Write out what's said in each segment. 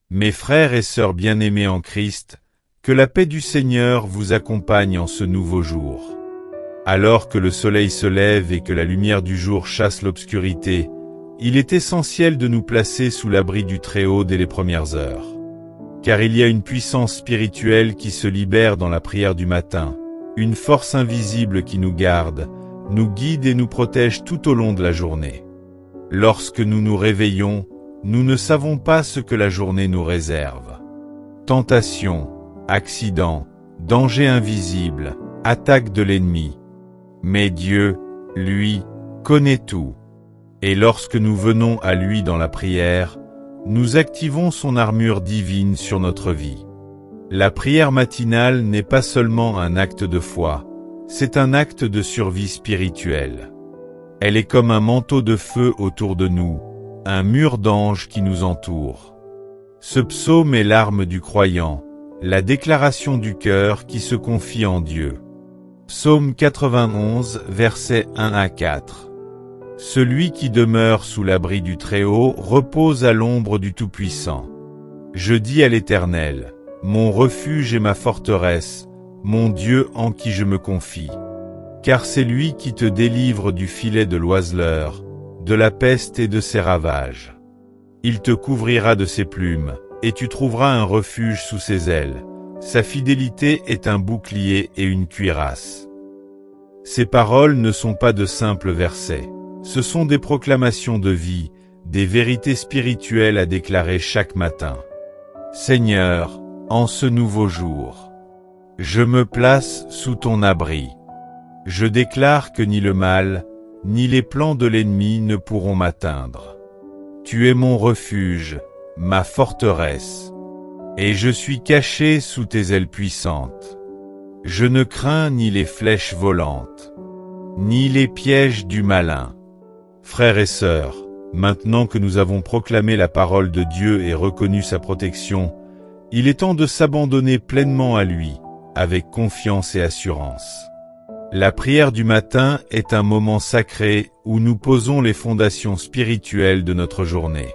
Mes frères et sœurs bien-aimés en Christ, que la paix du Seigneur vous accompagne en ce nouveau jour. Alors que le soleil se lève et que la lumière du jour chasse l'obscurité, il est essentiel de nous placer sous l'abri du Très-Haut dès les premières heures. Car il y a une puissance spirituelle qui se libère dans la prière du matin, une force invisible qui nous garde, nous guide et nous protège tout au long de la journée. Lorsque nous nous réveillons, nous ne savons pas ce que la journée nous réserve. Tentation, accident, danger invisible, attaque de l'ennemi. Mais Dieu, lui, connaît tout. Et lorsque nous venons à lui dans la prière, nous activons son armure divine sur notre vie. La prière matinale n'est pas seulement un acte de foi, c'est un acte de survie spirituelle. Elle est comme un manteau de feu autour de nous, un mur d'anges qui nous entoure. Ce psaume est l'arme du croyant, la déclaration du cœur qui se confie en Dieu. Psaume 91, versets 1 à 4. Celui qui demeure sous l'abri du Très-Haut repose à l'ombre du Tout-Puissant. Je dis à l'Éternel, mon refuge et ma forteresse, mon Dieu en qui je me confie. Car c'est lui qui te délivre du filet de l'oiseleur, de la peste et de ses ravages. Il te couvrira de ses plumes, et tu trouveras un refuge sous ses ailes. Sa fidélité est un bouclier et une cuirasse. Ces paroles ne sont pas de simples versets. Ce sont des proclamations de vie, des vérités spirituelles à déclarer chaque matin. Seigneur, en ce nouveau jour, je me place sous ton abri. Je déclare que ni le mal, ni les plans de l'ennemi ne pourront m'atteindre. Tu es mon refuge, ma forteresse, et je suis caché sous tes ailes puissantes. Je ne crains ni les flèches volantes, ni les pièges du malin. Frères et sœurs, maintenant que nous avons proclamé la parole de Dieu et reconnu sa protection, il est temps de s'abandonner pleinement à lui, avec confiance et assurance. La prière du matin est un moment sacré où nous posons les fondations spirituelles de notre journée.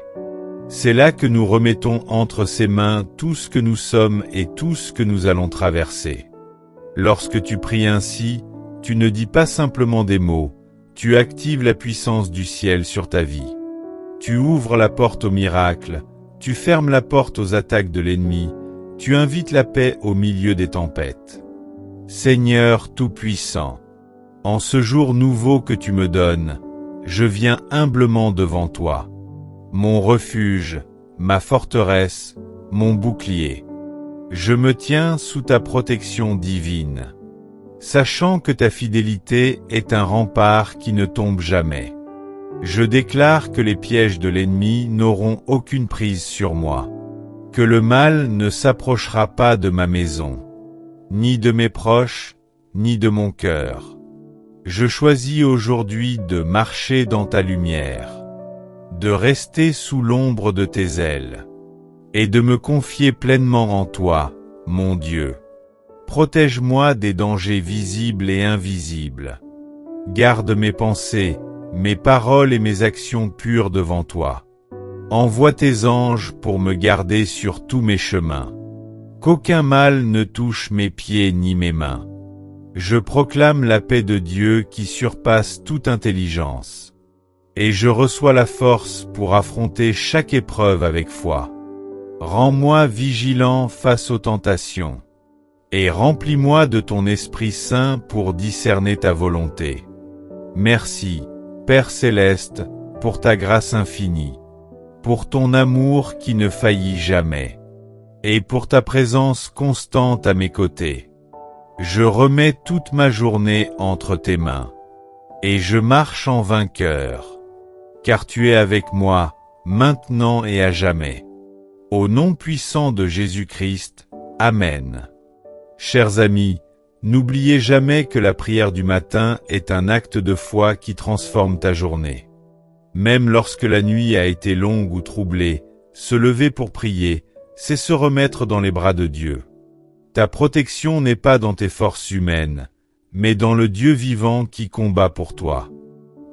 C'est là que nous remettons entre ses mains tout ce que nous sommes et tout ce que nous allons traverser. Lorsque tu pries ainsi, tu ne dis pas simplement des mots, tu actives la puissance du ciel sur ta vie. Tu ouvres la porte au miracle, tu fermes la porte aux attaques de l'ennemi, tu invites la paix au milieu des tempêtes. Seigneur Tout-Puissant, en ce jour nouveau que tu me donnes, je viens humblement devant toi. Mon refuge, ma forteresse, mon bouclier. Je me tiens sous ta protection divine, sachant que ta fidélité est un rempart qui ne tombe jamais. Je déclare que les pièges de l'ennemi n'auront aucune prise sur moi, que le mal ne s'approchera pas de ma maison, ni de mes proches, ni de mon cœur. Je choisis aujourd'hui de marcher dans ta lumière, de rester sous l'ombre de tes ailes, et de me confier pleinement en toi, mon Dieu. Protège-moi des dangers visibles et invisibles. Garde mes pensées, mes paroles et mes actions pures devant toi. Envoie tes anges pour me garder sur tous mes chemins. Qu'aucun mal ne touche mes pieds ni mes mains. Je proclame la paix de Dieu qui surpasse toute intelligence. Et je reçois la force pour affronter chaque épreuve avec foi. Rends-moi vigilant face aux tentations. Et remplis-moi de ton Esprit Saint pour discerner ta volonté. Merci, Père Céleste, pour ta grâce infinie, pour ton amour qui ne faillit jamais, et pour ta présence constante à mes côtés. Je remets toute ma journée entre tes mains, et je marche en vainqueur, car tu es avec moi, maintenant et à jamais. Au nom puissant de Jésus-Christ, Amen. Chers amis, n'oubliez jamais que la prière du matin est un acte de foi qui transforme ta journée. Même lorsque la nuit a été longue ou troublée, se lever pour prier, c'est se remettre dans les bras de Dieu. Ta protection n'est pas dans tes forces humaines, mais dans le Dieu vivant qui combat pour toi.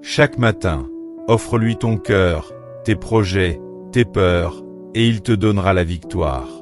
Chaque matin, offre-lui ton cœur, tes projets, tes peurs, et il te donnera la victoire.